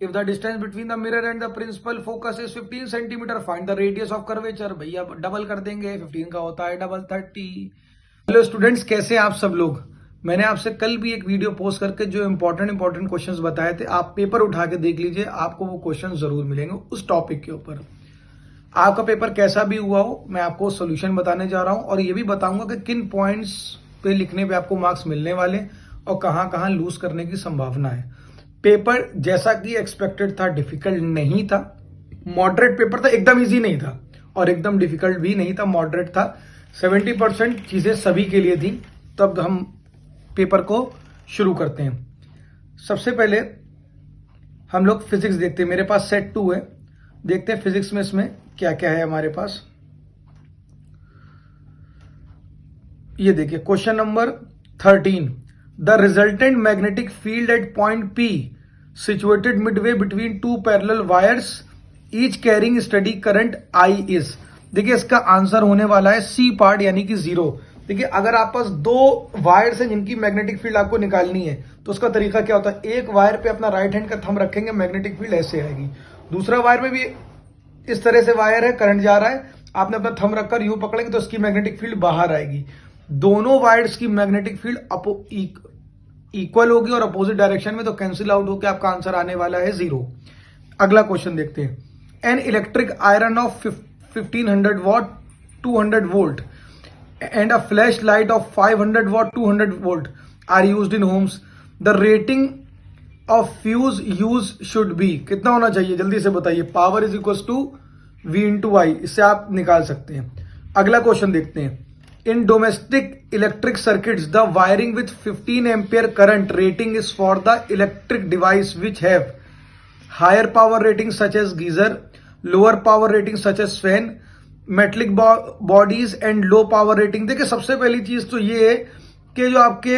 If the distance between the mirror and the principal focus is 15 centimetre, find the radius of curvature. भैया double कर देंगे, 15 का होता है डबल 30। हेलो स्टूडेंट्स, कैसे हैं आप सब लोग। मैंने आपसे कल भी एक वीडियो पोस्ट करके जो इंपॉर्टेंट क्वेश्चंस बताए थे, आप पेपर उठा के देख लीजिए, आपको वो क्वेश्चन जरूर मिलेंगे उस टॉपिक के ऊपर। आपका पेपर कैसा भी हुआ हो, मैं आपको सोल्यूशन बताने जा रहा हूं और ये भी बताऊंगा कि किन पॉइंट्स पे लिखने पे आपको मार्क्स मिलने वाले और कहां कहां लूज करने की संभावना है। पेपर जैसा कि एक्सपेक्टेड था, डिफिकल्ट नहीं था, मॉडरेट पेपर था, एकदम इजी नहीं था और एकदम डिफिकल्ट भी नहीं था, मॉडरेट था। 70% चीजें सभी के लिए थी। तब हम पेपर को शुरू करते हैं। सबसे पहले हम लोग फिजिक्स देखते हैं। मेरे पास सेट 2 है, देखते हैं फिजिक्स में इसमें क्या क्या है हमारे पास। ये देखिए question number 13, the resultant magnetic field at point P situated Midway between two parallel wires each carrying study current I is. देखिए इसका आंसर होने वाला है सी पार्ट, यानी कि 0। देखिए अगर आप पास 2 वायर्स हैं जिनकी मैग्नेटिक फील्ड आपको निकालनी है, तो उसका तरीका क्या होता है, एक वायर पे अपना राइट हैंड का थंब रखेंगे, मैग्नेटिक फील्ड ऐसे आएगी। दूसरा वायर में भी इस तरह से वायर है, करंट जा रहा है, आपने अपना थंब रखकर यूं पकड़ेंगे तो उसकी मैग्नेटिक फील्ड बाहर आएगी। दोनों वायर्स की मैग्नेटिक फील्ड इक्वल होगी और अपोजिट डायरेक्शन में, तो कैंसिल आउट होकर आपका आंसर आने वाला है 0। अगला क्वेश्चन देखते हैं। An electric iron of 1500 what 200 volt and a flashlight of 500 watt 200 volt are used in homes. The rating of fuse use should be, कितना होना चाहिए जल्दी से बताइए। Power is equal to V into I, इससे आप निकाल सकते हैं। अगला क्वेश्चन देखते हैं। In domestic electric circuits the wiring with 15 ampere current rating is for the electric device which have higher power rating such as geyser, lower power rating such as fan, metallic bodies and low power rating. देखिए सबसे पहली चीज तो ये है कि जो आपके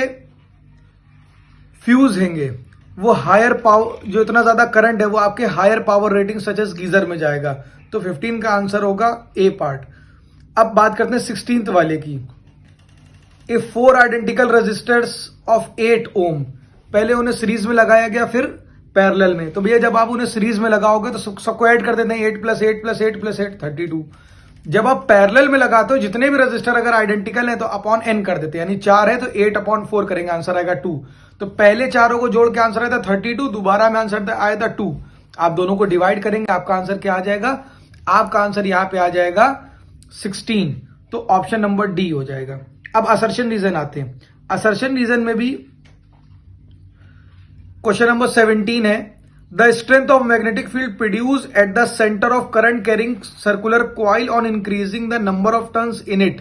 फ्यूज हैंगे वो हायर पावर, जो इतना ज्यादा करंट है वो आपके higher power rating such as geyser में जाएगा, तो 15 का आंसर होगा ए पार्ट। अब बात करते हैं 16th वाले की। इफ 4 आइडेंटिकल रेजिस्टर्स ऑफ 8 ओम, पहले उन्हें सीरीज में लगाया गया फिर पैरेलल में, तो भैया जब आप उन्हें सीरीज में लगाओगे तो सबको ऐड कर देते हैं, 8 + 8 + 8 + 8 32। जब आप पैरेलल में लगाते हो, जितने भी रजिस्टर अगर आइडेंटिकल हैं तो अपॉन n कर देते हैं, यानी 4 है तो 8/4 करेंगे, आंसर आएगा 2। तो पहले चारों को जोड़ के आंसर आया था 32, दोबारा में आंसर आया था 2। आप दोनों को डिवाइड करेंगे, आपका आंसर क्या आ जाएगा, आपका आंसर यहां पे आ जाएगा 16, तो ऑप्शन नंबर डी हो जाएगा। अब असर्शन रीजन आते हैं। असर्शन रीजन में भी क्वेश्चन नंबर 17 है, the strength of magnetic field produced at the center of current carrying circular coil on increasing the number of turns in it,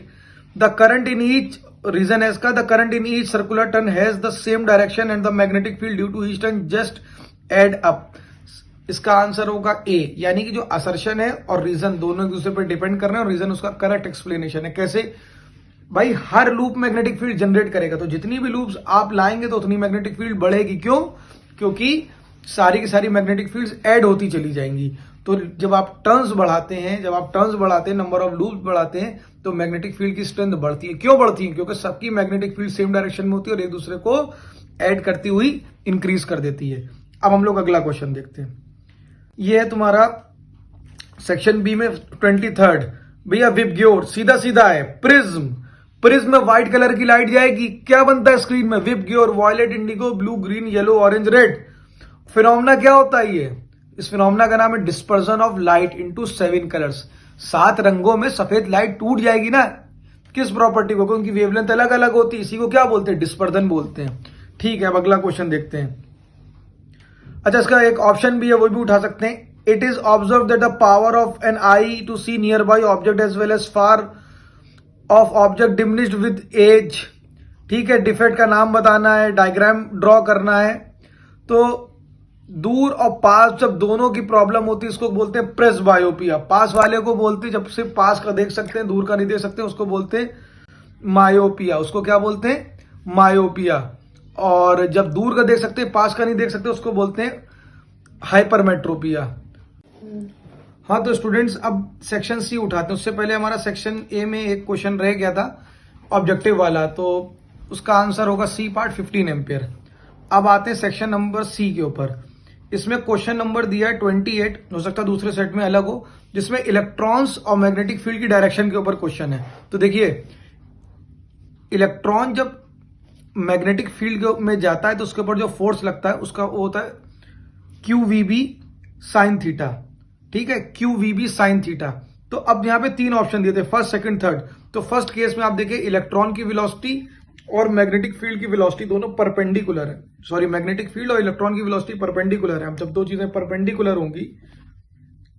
the current in each reason has the current in each circular turn has the same direction and the magnetic field due to each turn just add up। इसका answer होगा ए, यानी कि जो assertion है और reason दोनों एक दूसरे पर डिपेंड कर रहे हैं और रीजन उसका करेक्ट एक्सप्लेनेशन है। कैसे भाई, हर लूप मैग्नेटिक फील्ड जनरेट करेगा, तो जितनी भी लूप्स आप लाएंगे तो उतनी मैग्नेटिक फील्ड बढ़ेगी। क्यों? क्योंकि सारी की सारी मैग्नेटिक फील्ड्स ऐड होती चली जाएंगी। तो जब आप टर्न्स बढ़ाते हैं, नंबर ऑफ लूप्स बढ़ाते हैं, तो मैग्नेटिक फील्ड की स्ट्रेंथ बढ़ती है। क्यों बढ़ती है? क्योंकि सबकी मैग्नेटिक फील्ड सेम डायरेक्शन में होती है और एक दूसरे को ऐड करती हुई इंक्रीज कर देती है। अब हम लोग अगला क्वेश्चन देखते हैं। यह है तुम्हारा सेक्शन बी में 23rd। भैया विबग्योर सीधा सीधा है। प्रिज्म में व्हाइट कलर की लाइट जाएगी, क्या बनता है स्क्रीन में? VIBGYOR, violet, indigo, blue, green, yellow, orange, red. Phenomena क्या होता है ये? इस फिनोमेना का नाम है dispersion of light into 7 colours. 7 रंगों में सफेद लाइट टूट जाएगी ना, किस प्रॉपर्टी को? क्योंकि वेवलेंथ अलग अलग होती है, इसी को क्या बोलते हैं? डिस्पर्जन बोलते हैं। ठीक है, अब अगला क्वेश्चन देखते हैं। अच्छा, इसका एक ऑप्शन भी है, वो भी उठा सकते हैं। It is observe that the power of an eye to see nearby object as well as far off object diminished with age. ठीक है, डिफेक्ट का नाम बताना है, डायग्राम ड्रॉ करना है। तो दूर और पास जब दोनों की प्रॉब्लम होती है, इसको बोलते हैं प्रेसबायोपिया। पास वाले को बोलते हैं, जब सिर्फ पास का देख सकते हैं, दूर का नहीं देख सकते, उसको बोलते हैं मायोपिया। उसको क्या बोलते हैं? मायोपिया। और जब दूर का देख सकते हैं, पास का नहीं देख सकते, उसको बोलते हैं हाइपरमेट्रोपिया। हाँ तो स्टूडेंट्स, अब सेक्शन सी उठाते हैं। उससे पहले हमारा सेक्शन ए में एक क्वेश्चन रह गया था ऑब्जेक्टिव वाला, तो उसका आंसर होगा सी पार्ट 15 एम्पियर। अब आते हैं सेक्शन नंबर सी के ऊपर। इसमें क्वेश्चन नंबर दिया है 28, हो सकता है दूसरे सेट में अलग हो, जिसमें इलेक्ट्रॉन्स और मैग्नेटिक फील्ड की डायरेक्शन के ऊपर क्वेश्चन है। तो देखिए, इलेक्ट्रॉन जब मैग्नेटिक फील्ड में जाता है तो उसके ऊपर जो फोर्स लगता है उसका वो होता है QVB साइन थीटा। ठीक है, QVB साइन थीटा। तो अब यहां पे 3 ऑप्शन दिए थे, फर्स्ट, सेकंड, थर्ड। तो फर्स्ट केस में आप देखिए इलेक्ट्रॉन की वेलोसिटी और मैग्नेटिक फील्ड की वेलोसिटी दोनों परपेंडिकुलर है। सॉरी, मैग्नेटिक फील्ड और इलेक्ट्रॉन की वेलोसिटी परपेंडिकुलर है। अब जब दो चीजें परपेंडिकुलर होंगी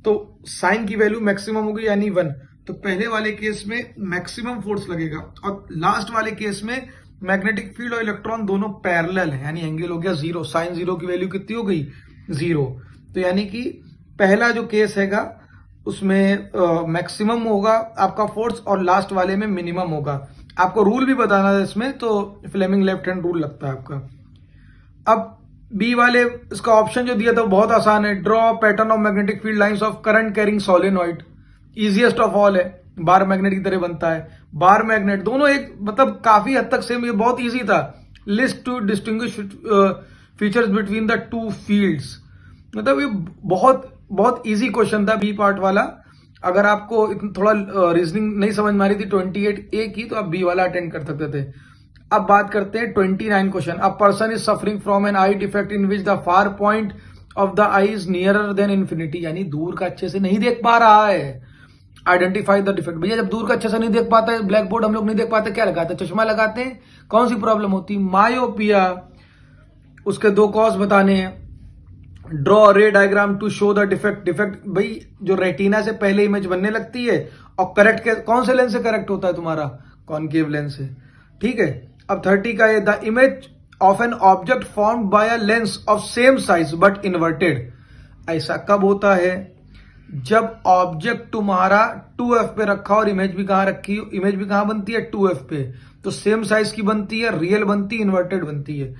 तो साइन की वैल्यू मैक्सिमम होगी यानी 1। तो पहले वाले केस में मैक्सिमम फोर्स लगेगा और लास्ट वाले केस में मैग्नेटिक फील्ड और इलेक्ट्रॉन दोनों पैरेलल है, यानी एंगल हो गया 0। साइन 0 की वैल्यू कितनी हो गई? 0। तो यानी कि पहला जो केस हैगा उसमें मैक्सिमम होगा आपका फोर्स और लास्ट वाले में मिनिमम होगा। आपको रूल भी बताना है इसमें, तो फ्लेमिंग लेफ्ट हैंड रूल लगता है आपका। अब बी वाले इसका ऑप्शन जो दिया था बहुत आसान है, draw pattern of magnetic field lines of current carrying solenoid. Easiest of all है, बार मैग्नेट की तरह बनता है। बार मैग्नेट दोनों एक मतलब काफी हद तक सेम, ये बहुत इजी था। List to distinguish features between the two fields, मतलब ये बहुत बहुत इजी क्वेश्चन था बी पार्ट वाला। अगर आपको थोड़ा रीजनिंग नहीं समझ में आ रही थी 28A की, तो आप बी वाला अटेंड कर सकते थे। अब बात करते हैं 29 question. A person is suffering from an eye defect in which the far point of the eye is nearer than infinity, यानी दूर का अच्छे से नहीं देख पा रहा है। Identify the defect. भैया जब दूर का अच्छे से नहीं देख पाता है, ब्लैक बोर्ड हम लोग नहीं देख पाते, क्या लगाते हैं? चश्मा लगाते हैं। कौन सी प्रॉब्लम होती? मायोपिया। उसके 2 कॉज बताने हैं। Draw ray diagram to show the defect. Defect भाई जो रेटिना से पहले इमेज बनने लगती है, और करेक्ट कौन से लेंस से करेक्ट होता है तुम्हारा? कॉनकेव लेंस से। ठीक है, अब 30 का है, the image of an object formed by a lens of same size but inverted. ऐसा कब होता है? जब ऑब्जेक्ट तुम्हारा 2f पे रखा और इमेज भी कहां रखी? इमेज भी कहां बनती है? 2f पे। तो सेम साइज की बनती है, रियल बनती है, इन्वर्टेड बनती है।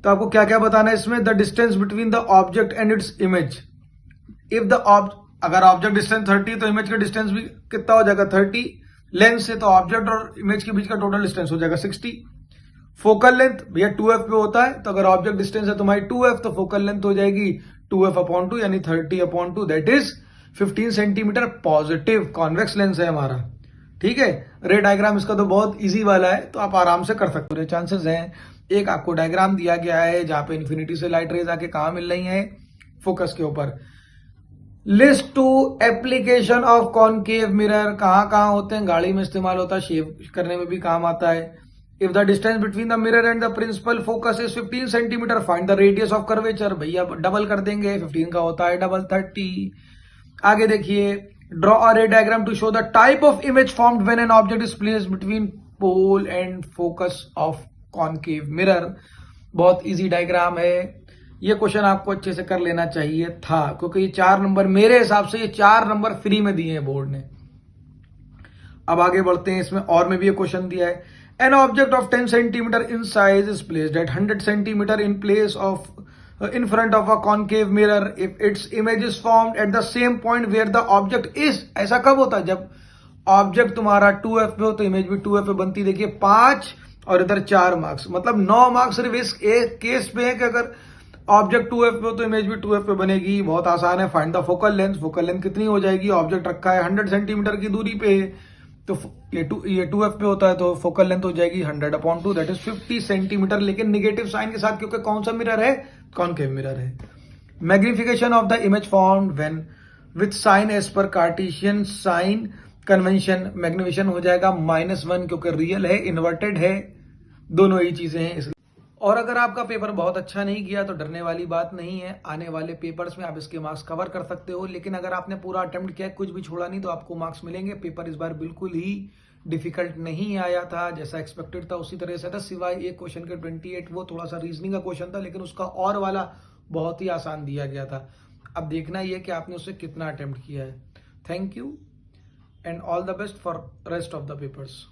तो आपको क्या क्या बताना है इसमें? The distance between the object and its image. If the अगर ऑब्जेक्ट डिस्टेंस 30 तो इमेज का डिस्टेंस भी कितना हो जाएगा? 30। लेंस से तो ऑब्जेक्ट और इमेज के बीच का टोटल डिस्टेंस हो जाएगा 60। फोकल लेंथ भैया 2f पे होता है, तो अगर ऑब्जेक्ट डिस्टेंस है तुम्हारी 2f तो फोकल लेंथ हो जाएगी 2f/2 यानी 30/2, that is 15 centimetre. Positive convex lens है हमारा। ठीक है, रे डायग्राम इसका तो बहुत इजी वाला है, तो आप आराम से कर सकते हो। चांसेस हैं, एक आपको डायग्राम दिया गया है जहां पे इन्फिनिटी से लाइट रेज आके कहां मिल रही है? फोकस के ऊपर। List to application of concave mirror. कहां कहां होते हैं? गाड़ी में इस्तेमाल होता है, शेव करने में भी काम आता है। If the distance between the mirror and the principal focus is 15 centimetre, find the radius of curvature. भैया डबल कर देंगे, 15 का होता है डबल 30। आगे देखिए, draw a ray diagram to show the type of image formed when an object is placed between pole and focus of concave mirror. बहुत easy diagram है। ये क्वेश्चन आपको अच्छे से कर लेना चाहिए था, क्योंकि ये 4 नंबर मेरे हिसाब से, ये 4 नंबर फ्री में दिए हैं बोर्ड ने। अब आगे बढ़ते हैं, इसमें और में भी ये क्वेश्चन दिया है। An object of 10 centimetre in size is placed at 100 centimetre in place of in front of a concave mirror if its image is formed at the same point where the object is। ऐसा कब होता है? जब object तुम्हारा 2f पे हो तो image भी 2f पे बनती। देखिए 5 और इधर 4 मार्क्स, मतलब 9 मार्क्स सिर्फ इस एक केस पे है कि अगर ऑब्जेक्ट 2f पे हो तो इमेज भी 2f पे बनेगी। बहुत आसान है। Find the focal length. Focal length कितनी हो जाएगी? ऑब्जेक्ट रखा है 100 सेंटीमीटर की दूरी पे, तो ये 2f पे होता है तो फोकल लेंथ हो जाएगी 100/2, दैट इज 50 सेंटीमीटर, लेकिन निगेटिव साइन के साथ, क्योंकि कौन सा मिरर है? कॉनकेव मिरर है। Magnification of the image formed when with sign as per Cartesian sign convention. Magnification हो जाएगा -1, क्योंकि रियल है, इन्वर्टेड है, दोनों ही चीजें हैं इसलिए। और अगर आपका पेपर बहुत अच्छा नहीं गया तो डरने वाली बात नहीं है, आने वाले पेपर्स में आप इसके मार्क्स कवर कर सकते हो। लेकिन अगर आपने पूरा अटेम्प्ट किया, कुछ भी छोड़ा नहीं, तो आपको मार्क्स मिलेंगे। पेपर इस बार बिल्कुल ही डिफिकल्ट नहीं आया था, जैसा एक्सपेक्टेड था उसी तरह से था, सिवाय एक क्वेश्चन के 28, वो थोड़ा सा रीजनिंग का क्वेश्चन था, लेकिन उसका और वाला बहुत ही आसान दिया गया था। अब देखना ही है कि आपने उससे कितना अटेम्प्ट किया है। Thank you and all the best for rest of the papers.